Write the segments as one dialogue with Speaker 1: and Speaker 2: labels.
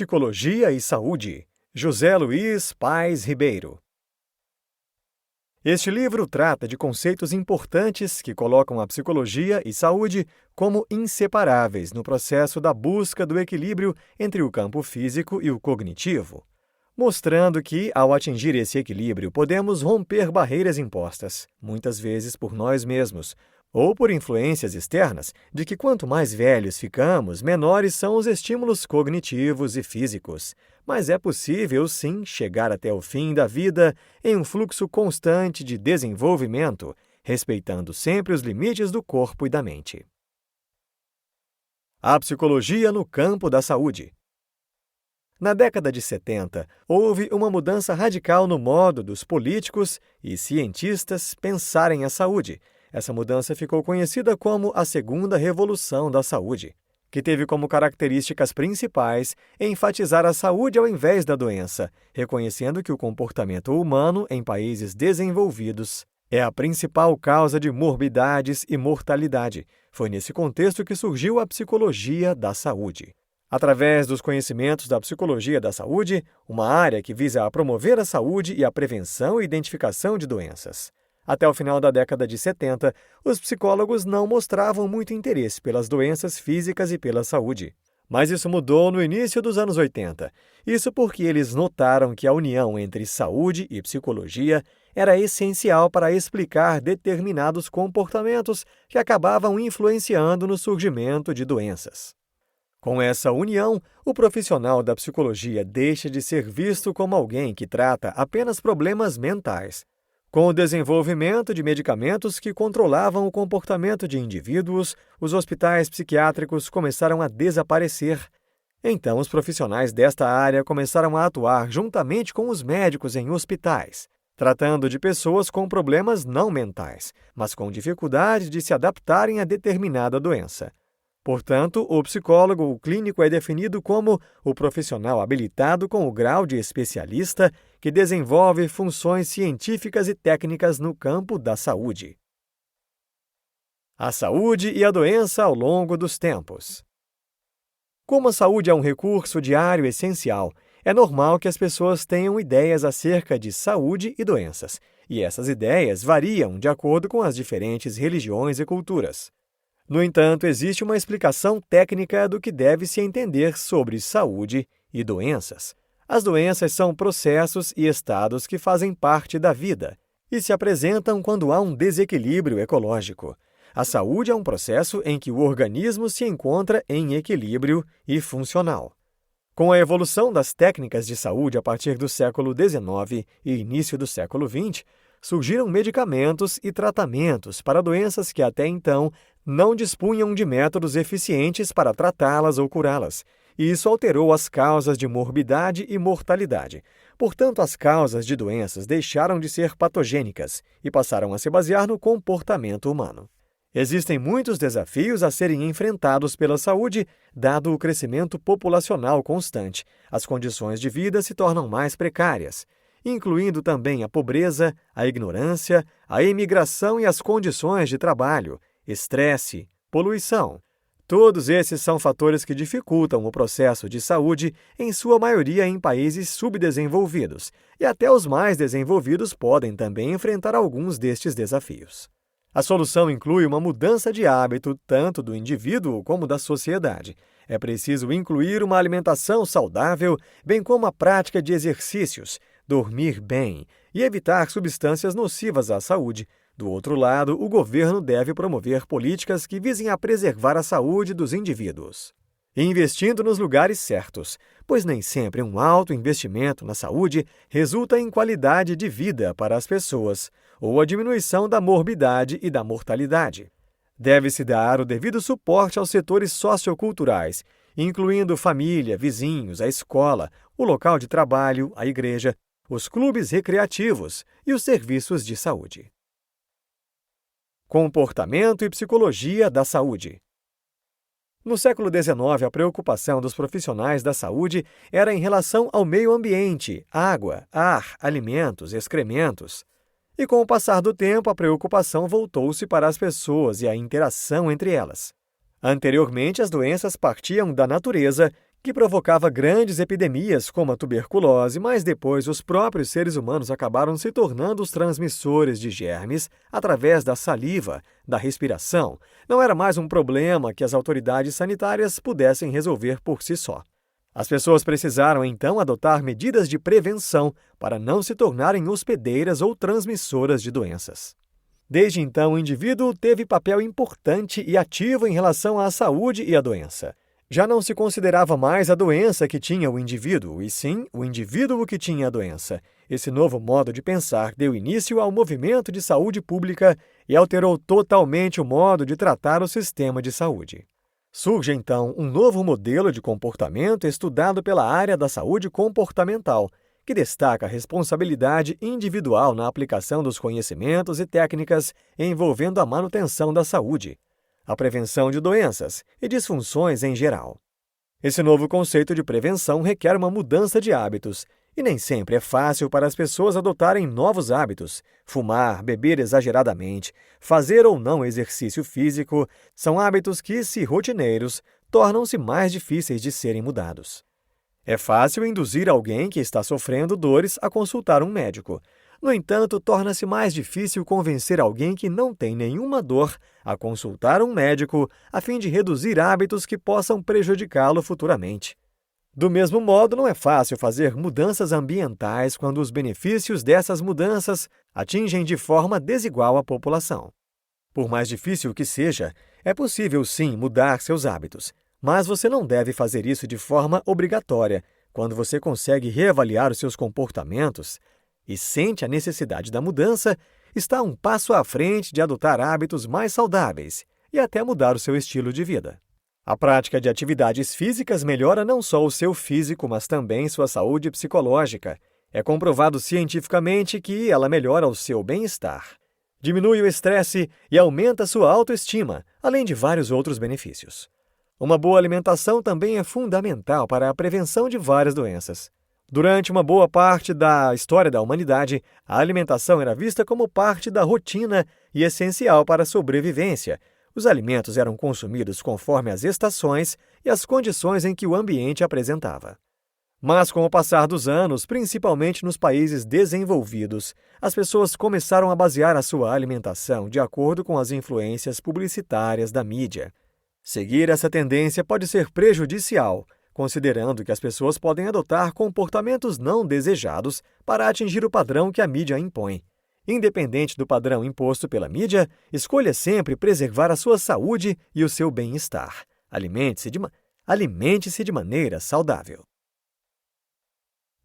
Speaker 1: Psicologia e Saúde, José Luiz Paes Ribeiro. Este livro trata de conceitos importantes que colocam a psicologia e saúde como inseparáveis no processo da busca do equilíbrio entre o campo físico e o cognitivo, mostrando que, ao atingir esse equilíbrio, podemos romper barreiras impostas, muitas vezes por nós mesmos, ou por influências externas, de que quanto mais velhos ficamos, menores são os estímulos cognitivos e físicos. Mas é possível, sim, chegar até o fim da vida em um fluxo constante de desenvolvimento, respeitando sempre os limites do corpo e da mente. A psicologia no campo da saúde. Na década de 70, houve uma mudança radical no modo dos políticos e cientistas pensarem a saúde. Essa mudança ficou conhecida como a Segunda Revolução da Saúde, que teve como características principais enfatizar a saúde ao invés da doença, reconhecendo que o comportamento humano em países desenvolvidos é a principal causa de morbidades e mortalidade. Foi nesse contexto que surgiu a psicologia da saúde. Através dos conhecimentos da psicologia da saúde, uma área que visa promover a saúde e a prevenção e identificação de doenças. Até o final da década de 70, os psicólogos não mostravam muito interesse pelas doenças físicas e pela saúde. Mas isso mudou no início dos anos 80. Isso porque eles notaram que a união entre saúde e psicologia era essencial para explicar determinados comportamentos que acabavam influenciando no surgimento de doenças. Com essa união, o profissional da psicologia deixa de ser visto como alguém que trata apenas problemas mentais. Com o desenvolvimento de medicamentos que controlavam o comportamento de indivíduos, os hospitais psiquiátricos começaram a desaparecer. Então, os profissionais desta área começaram a atuar juntamente com os médicos em hospitais, tratando de pessoas com problemas não mentais, mas com dificuldade de se adaptarem a determinada doença. Portanto, o psicólogo ou clínico é definido como o profissional habilitado com o grau de especialista que desenvolve funções científicas e técnicas no campo da saúde. A saúde e a doença ao longo dos tempos. Como a saúde é um recurso diário essencial, é normal que as pessoas tenham ideias acerca de saúde e doenças, e essas ideias variam de acordo com as diferentes religiões e culturas. No entanto, existe uma explicação técnica do que deve se entender sobre saúde e doenças. As doenças são processos e estados que fazem parte da vida e se apresentam quando há um desequilíbrio ecológico. A saúde é um processo em que o organismo se encontra em equilíbrio e funcional. Com a evolução das técnicas de saúde a partir do século XIX e início do século XX, surgiram medicamentos e tratamentos para doenças que até então não dispunham de métodos eficientes para tratá-las ou curá-las, e isso alterou as causas de morbidade e mortalidade. Portanto, as causas de doenças deixaram de ser patogênicas e passaram a se basear no comportamento humano. Existem muitos desafios a serem enfrentados pela saúde, dado o crescimento populacional constante. As condições de vida se tornam mais precárias, incluindo também a pobreza, a ignorância, a imigração e as condições de trabalho, estresse, poluição. Todos esses são fatores que dificultam o processo de saúde, em sua maioria em países subdesenvolvidos, e até os mais desenvolvidos podem também enfrentar alguns destes desafios. A solução inclui uma mudança de hábito tanto do indivíduo como da sociedade. É preciso incluir uma alimentação saudável, bem como a prática de exercícios, dormir bem e evitar substâncias nocivas à saúde. Do outro lado, o governo deve promover políticas que visem a preservar a saúde dos indivíduos, investindo nos lugares certos, pois nem sempre um alto investimento na saúde resulta em qualidade de vida para as pessoas ou a diminuição da morbidade e da mortalidade. Deve-se dar o devido suporte aos setores socioculturais, incluindo família, vizinhos, a escola, o local de trabalho, a igreja, os clubes recreativos e os serviços de saúde. Comportamento e psicologia da saúde. No século XIX, a preocupação dos profissionais da saúde era em relação ao meio ambiente, água, ar, alimentos, excrementos. E com o passar do tempo, a preocupação voltou-se para as pessoas e a interação entre elas. Anteriormente, as doenças partiam da natureza, que provocava grandes epidemias como a tuberculose, mas depois os próprios seres humanos acabaram se tornando os transmissores de germes através da saliva, da respiração. Não era mais um problema que as autoridades sanitárias pudessem resolver por si só. As pessoas precisaram, então, adotar medidas de prevenção para não se tornarem hospedeiras ou transmissoras de doenças. Desde então, o indivíduo teve papel importante e ativo em relação à saúde e à doença. Já não se considerava mais a doença que tinha o indivíduo, e sim o indivíduo que tinha a doença. Esse novo modo de pensar deu início ao movimento de saúde pública e alterou totalmente o modo de tratar o sistema de saúde. Surge, então, um novo modelo de comportamento estudado pela área da saúde comportamental, que destaca a responsabilidade individual na aplicação dos conhecimentos e técnicas envolvendo a manutenção da saúde, a prevenção de doenças e disfunções em geral. Esse novo conceito de prevenção requer uma mudança de hábitos, e nem sempre é fácil para as pessoas adotarem novos hábitos. Fumar, beber exageradamente, fazer ou não exercício físico são hábitos que, se rotineiros, tornam-se mais difíceis de serem mudados. É fácil induzir alguém que está sofrendo dores a consultar um médico. No entanto, torna-se mais difícil convencer alguém que não tem nenhuma dor a consultar um médico a fim de reduzir hábitos que possam prejudicá-lo futuramente. Do mesmo modo, não é fácil fazer mudanças ambientais quando os benefícios dessas mudanças atingem de forma desigual a população. Por mais difícil que seja, é possível sim mudar seus hábitos, mas você não deve fazer isso de forma obrigatória. Quando você consegue reavaliar os seus comportamentos e sente a necessidade da mudança, está um passo à frente de adotar hábitos mais saudáveis e até mudar o seu estilo de vida. A prática de atividades físicas melhora não só o seu físico, mas também sua saúde psicológica. É comprovado cientificamente que ela melhora o seu bem-estar, diminui o estresse e aumenta sua autoestima, além de vários outros benefícios. Uma boa alimentação também é fundamental para a prevenção de várias doenças. Durante uma boa parte da história da humanidade, a alimentação era vista como parte da rotina e essencial para a sobrevivência. Os alimentos eram consumidos conforme as estações e as condições em que o ambiente apresentava. Mas, com o passar dos anos, principalmente nos países desenvolvidos, as pessoas começaram a basear a sua alimentação de acordo com as influências publicitárias da mídia. Seguir essa tendência pode ser prejudicial, considerando que as pessoas podem adotar comportamentos não desejados para atingir o padrão que a mídia impõe. Independente do padrão imposto pela mídia, escolha sempre preservar a sua saúde e o seu bem-estar. Alimente-se de maneira saudável.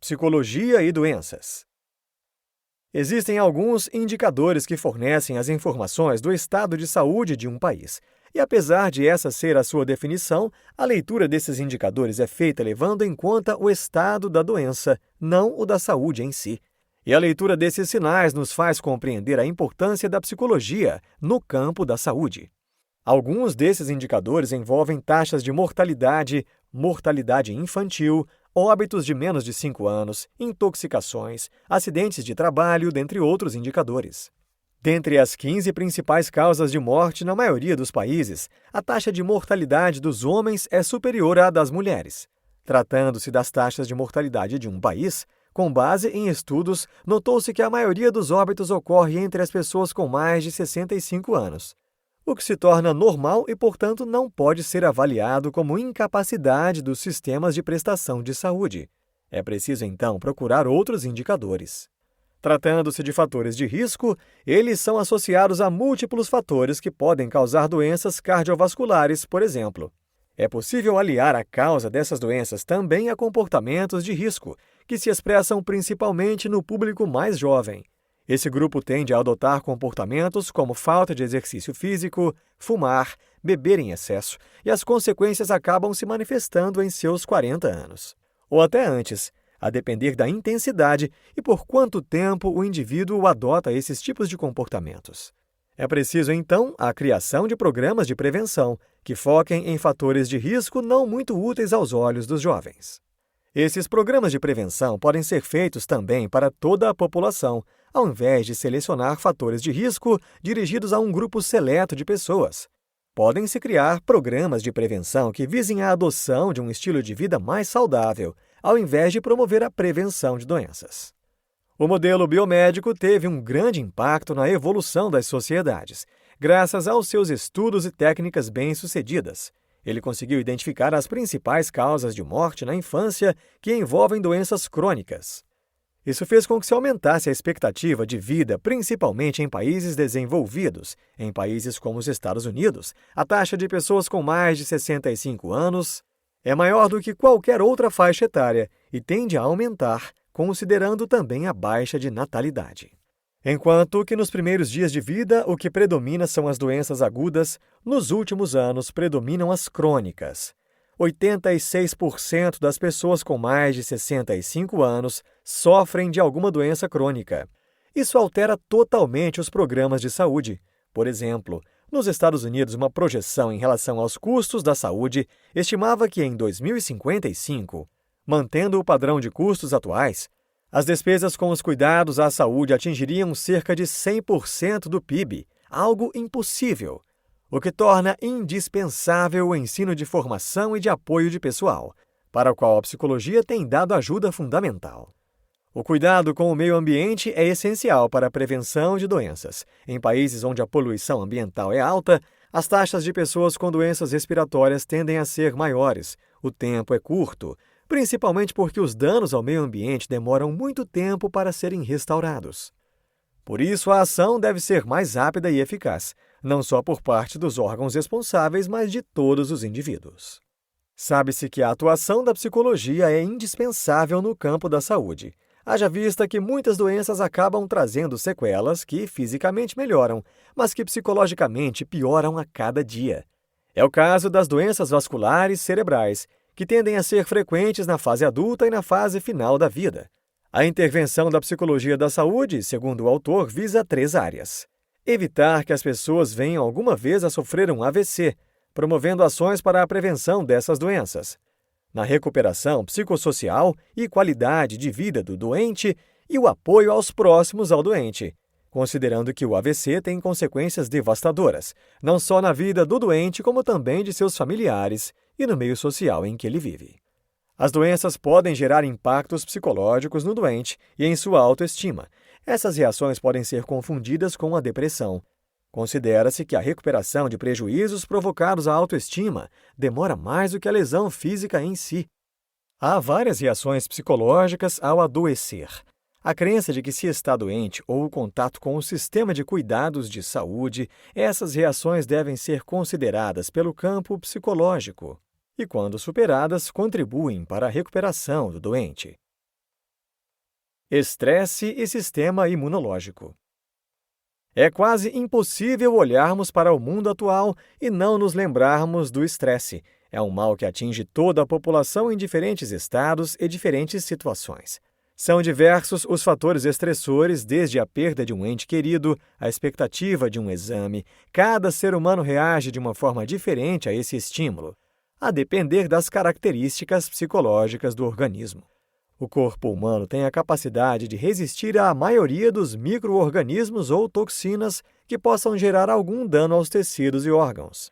Speaker 1: Psicologia e doenças. Existem alguns indicadores que fornecem as informações do estado de saúde de um país. E apesar de essa ser a sua definição, a leitura desses indicadores é feita levando em conta o estado da doença, não o da saúde em si. E a leitura desses sinais nos faz compreender a importância da psicologia no campo da saúde. Alguns desses indicadores envolvem taxas de mortalidade, mortalidade infantil, óbitos de menos de 5 anos, intoxicações, acidentes de trabalho, dentre outros indicadores. Dentre as 15 principais causas de morte na maioria dos países, a taxa de mortalidade dos homens é superior à das mulheres. Tratando-se das taxas de mortalidade de um país, com base em estudos, notou-se que a maioria dos óbitos ocorre entre as pessoas com mais de 65 anos, o que se torna normal e, portanto, não pode ser avaliado como incapacidade dos sistemas de prestação de saúde. É preciso, então, procurar outros indicadores. Tratando-se de fatores de risco, eles são associados a múltiplos fatores que podem causar doenças cardiovasculares, por exemplo. É possível aliar a causa dessas doenças também a comportamentos de risco, que se expressam principalmente no público mais jovem. Esse grupo tende a adotar comportamentos como falta de exercício físico, fumar, beber em excesso, e as consequências acabam se manifestando em seus 40 anos. Ou até antes, a depender da intensidade e por quanto tempo o indivíduo adota esses tipos de comportamentos. É preciso, então, a criação de programas de prevenção que foquem em fatores de risco não muito úteis aos olhos dos jovens. Esses programas de prevenção podem ser feitos também para toda a população, ao invés de selecionar fatores de risco dirigidos a um grupo seleto de pessoas. podem-se criar programas de prevenção que visem a adoção de um estilo de vida mais saudável, ao invés de promover a prevenção de doenças. O modelo biomédico teve um grande impacto na evolução das sociedades, graças aos seus estudos e técnicas bem-sucedidas. Ele conseguiu identificar as principais causas de morte na infância que envolvem doenças crônicas. Isso fez com que se aumentasse a expectativa de vida, principalmente em países desenvolvidos. Em países como os Estados Unidos, a taxa de pessoas com mais de 65 anos é maior do que qualquer outra faixa etária e tende a aumentar, considerando também a baixa de natalidade. Enquanto que nos primeiros dias de vida o que predomina são as doenças agudas, nos últimos anos predominam as crônicas. 86% das pessoas com mais de 65 anos sofrem de alguma doença crônica. Isso altera totalmente os programas de saúde. Por exemplo, nos Estados Unidos, uma projeção em relação aos custos da saúde estimava que em 2055, mantendo o padrão de custos atuais, as despesas com os cuidados à saúde atingiriam cerca de 100% do PIB, algo impossível, o que torna indispensável o ensino de formação e de apoio de pessoal, para o qual a psicologia tem dado ajuda fundamental. O cuidado com o meio ambiente é essencial para a prevenção de doenças. Em países onde a poluição ambiental é alta, as taxas de pessoas com doenças respiratórias tendem a ser maiores. O tempo é curto, principalmente porque os danos ao meio ambiente demoram muito tempo para serem restaurados. Por isso, a ação deve ser mais rápida e eficaz, não só por parte dos órgãos responsáveis, mas de todos os indivíduos. Sabe-se que a atuação da psicologia é indispensável no campo da saúde, haja vista que muitas doenças acabam trazendo sequelas que fisicamente melhoram, mas que psicologicamente pioram a cada dia. É o caso das doenças vasculares cerebrais, que tendem a ser frequentes na fase adulta e na fase final da vida. A intervenção da psicologia da saúde, segundo o autor, visa 3 áreas. Evitar que as pessoas venham alguma vez a sofrer um AVC, promovendo ações para a prevenção dessas doenças. Na recuperação psicossocial e qualidade de vida do doente e o apoio aos próximos ao doente, considerando que o AVC tem consequências devastadoras, não só na vida do doente, como também de seus familiares e no meio social em que ele vive. As doenças podem gerar impactos psicológicos no doente e em sua autoestima. Essas reações podem ser confundidas com a depressão. Considera-se que a recuperação de prejuízos provocados à autoestima demora mais do que a lesão física em si. Há várias reações psicológicas ao adoecer. A crença de que se está doente ou o contato com o sistema de cuidados de saúde, essas reações devem ser consideradas pelo campo psicológico e, quando superadas, contribuem para a recuperação do doente. Estresse e sistema imunológico. É quase impossível olharmos para o mundo atual e não nos lembrarmos do estresse. É um mal que atinge toda a população em diferentes estados e diferentes situações. São diversos os fatores estressores, desde a perda de um ente querido, a expectativa de um exame. Cada ser humano reage de uma forma diferente a esse estímulo, a depender das características psicológicas do organismo. O corpo humano tem a capacidade de resistir à maioria dos micro-organismos ou toxinas que possam gerar algum dano aos tecidos e órgãos.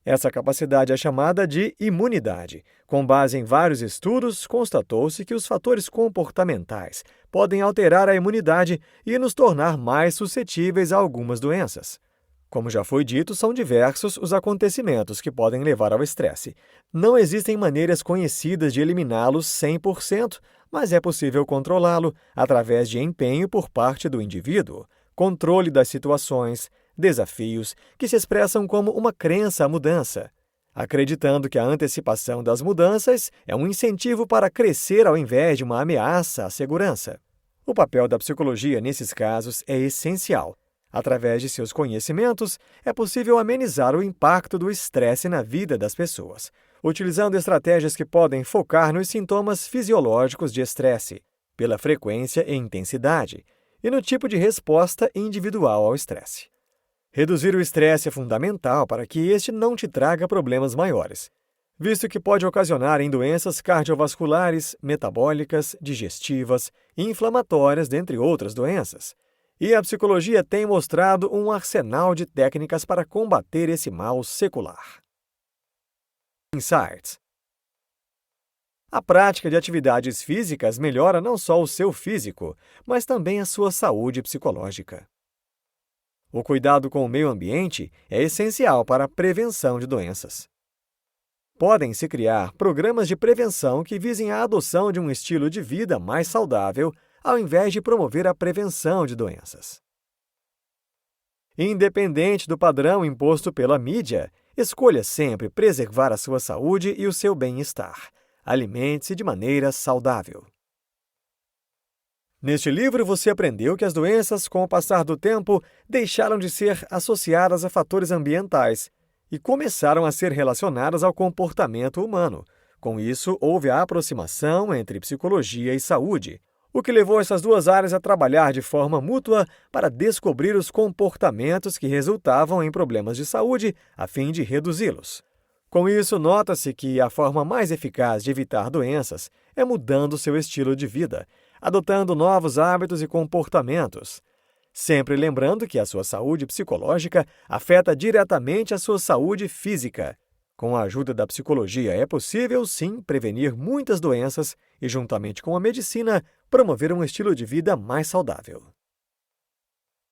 Speaker 1: Essa capacidade é chamada de imunidade. Com base em vários estudos, constatou-se que os fatores comportamentais podem alterar a imunidade e nos tornar mais suscetíveis a algumas doenças. Como já foi dito, são diversos os acontecimentos que podem levar ao estresse. Não existem maneiras conhecidas de eliminá-los 100%, mas é possível controlá-lo através de empenho por parte do indivíduo, controle das situações, desafios que se expressam como uma crença à mudança, acreditando que a antecipação das mudanças é um incentivo para crescer ao invés de uma ameaça à segurança. O papel da psicologia nesses casos é essencial. Através de seus conhecimentos, é possível amenizar o impacto do estresse na vida das pessoas, utilizando estratégias que podem focar nos sintomas fisiológicos de estresse, pela frequência e intensidade, e no tipo de resposta individual ao estresse. Reduzir o estresse é fundamental para que este não te traga problemas maiores, visto que pode ocasionar em doenças cardiovasculares, metabólicas, digestivas e inflamatórias, dentre outras doenças. E a psicologia tem mostrado um arsenal de técnicas para combater esse mal secular. Insights. A prática de atividades físicas melhora não só o seu físico, mas também a sua saúde psicológica. O cuidado com o meio ambiente é essencial para a prevenção de doenças. Podem-se criar programas de prevenção que visem a adoção de um estilo de vida mais saudável, ao invés de promover a prevenção de doenças. Independente do padrão imposto pela mídia, escolha sempre preservar a sua saúde e o seu bem-estar. Alimente-se de maneira saudável. Neste livro, você aprendeu que as doenças, com o passar do tempo, deixaram de ser associadas a fatores ambientais e começaram a ser relacionadas ao comportamento humano. Com isso, houve a aproximação entre psicologia e saúde, o que levou essas duas áreas a trabalhar de forma mútua para descobrir os comportamentos que resultavam em problemas de saúde, a fim de reduzi-los. Com isso, nota-se que a forma mais eficaz de evitar doenças é mudando seu estilo de vida, adotando novos hábitos e comportamentos. Sempre lembrando que a sua saúde psicológica afeta diretamente a sua saúde física. Com a ajuda da psicologia, é possível, sim, prevenir muitas doenças e, juntamente com a medicina, promover um estilo de vida mais saudável.